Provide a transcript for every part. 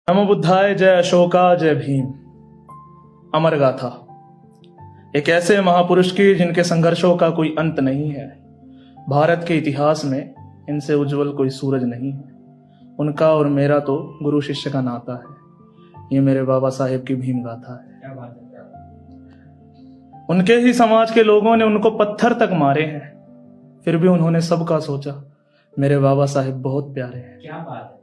नमो बुद्धाय, जय अशोका, जय भीम। अमर गाथा एक ऐसे महापुरुष की जिनके संघर्षों का कोई अंत नहीं है। भारत के इतिहास में इनसे उज्जवल कोई सूरज नहीं है। उनका और मेरा तो गुरु शिष्य का नाता है। ये मेरे बाबा साहेब की भीम गाथा है। उनके ही समाज के लोगों ने उनको पत्थर तक मारे हैं, फिर भी उन्होंने सबका सोचा। मेरे बाबा साहेब बहुत प्यारे हैं। क्या बात है।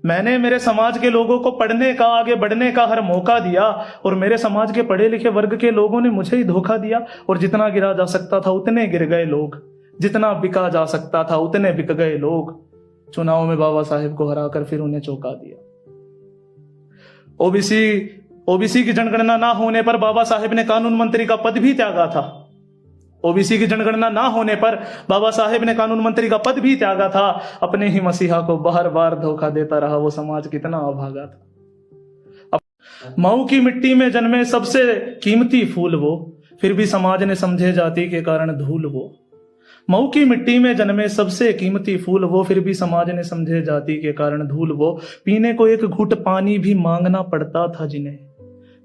मैंने मेरे समाज के लोगों को पढ़ने का, आगे बढ़ने का हर मौका दिया, और मेरे समाज के पढ़े लिखे वर्ग के लोगों ने मुझे ही धोखा दिया। और जितना गिरा जा सकता था उतने गिर गए लोग, जितना बिका जा सकता था उतने बिक गए लोग। चुनाव में बाबा साहेब को हराकर फिर उन्हें चौंका दिया। ओबीसी की जनगणना ना होने पर बाबा साहेब ने कानून मंत्री का पद भी त्यागा था। ओबीसी की जनगणना ना होने पर बाबा साहेब ने कानून मंत्री का पद भी त्यागा था। अपने ही मसीहा को बार बार धोखा देता रहा वो समाज, कितना अभागा था। मऊ की मिट्टी में जन्मे सबसे कीमती फूल वो, फिर भी समाज ने समझे जाति के कारण धूल वो। मऊ की मिट्टी में जन्मे सबसे कीमती फूल वो, फिर भी समाज ने समझे जाति के कारण धूल वो। पीने को एक घूंट पानी भी मांगना पड़ता था जिन्हें,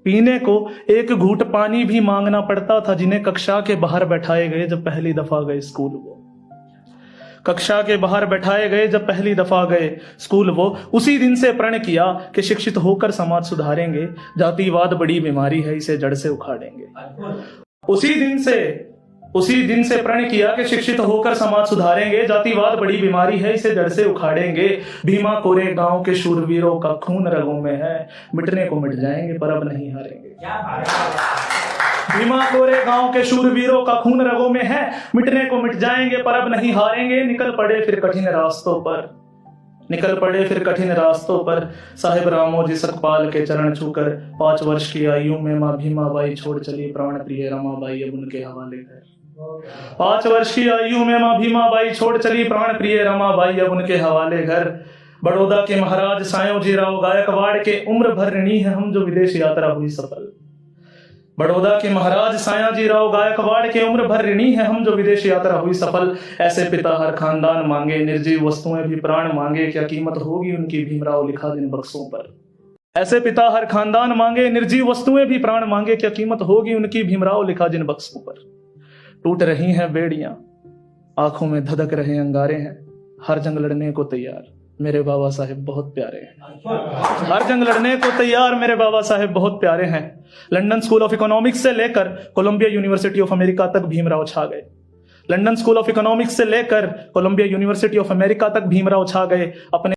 पीने को एक घूंट पानी भी मांगना पड़ता था जिन्हें। कक्षा के बाहर बैठाए गए जब पहली दफा गए स्कूल वो, कक्षा के बाहर बैठाए गए जब पहली दफा गए स्कूल वो। उसी दिन से प्रण किया कि शिक्षित होकर समाज सुधारेंगे। जातिवाद बड़ी बीमारी है, इसे जड़ से उखाड़ेंगे। उसी दिन से प्रण किया कि शिक्षित होकर समाज सुधारेंगे। जातिवाद बड़ी बीमारी है, इसे जड़ से उखाड़ेंगे। भीमा कोरे गांव के शूरवीरों का खून रगों में है, मिटने को मिट जाएंगे पर अब नहीं हारेंगे। भीमा कोरे गांव के शूरवीरों का खून रगों में है, मिटने को मिट जाएंगे पर अब नहीं हारेंगे। निकल पड़े फिर कठिन रास्तों पर साहिब रामोजी सकपाल के चरण छूकर। 5 वर्ष की आयु में माँ भीमाबाई छोड़ चली प्राण प्रिय रमाबाई अब उनके हवाले घर। 5 वर्ष की आयु में माँ भीमाबाई छोड़ चली प्राण प्रिय रमाबाई अब उनके हवाले घर। बड़ौदा के महाराज सायोजी राव गायकवाड़ के उम्र भर ऋणी है हम जो विदेश यात्रा हुई सफल। बड़ौदा के महाराज सायाजी राव गायकवाड़ के उम्र भर ऋणी है हम जो विदेश यात्रा हुई सफल। ऐसे पिता हर खानदान मांगे, निर्जीव वस्तुएं भी प्राण मांगे, क्या कीमत होगी उनकी भीमराव लिखा जिन बक्सों पर। ऐसे पिता हर खानदान मांगे, निर्जीव वस्तुएं भी प्राण मांगे, क्या कीमत होगी उनकी भीमराव लिखा जिन बक्सों पर। टूट रही हैं बेड़ियां, आंखों में धधक रहे अंगारे हैं, हर जंग लड़ने को तैयार मेरे बाबा साहेब बहुत प्यारे हैं। हर जंग लड़ने को तैयार मेरे बाबा साहेब बहुत प्यारे हैं। लंदन स्कूल ऑफ इकोनॉमिक्स से लेकर कोलंबिया यूनिवर्सिटी ऑफ अमेरिका तक भीमराव छा गए। लंदन स्कूल ऑफ इकोनॉमिक्स से लेकर कोलंबिया यूनिवर्सिटी ऑफ अमेरिका तक भीमराव छा गए। अपने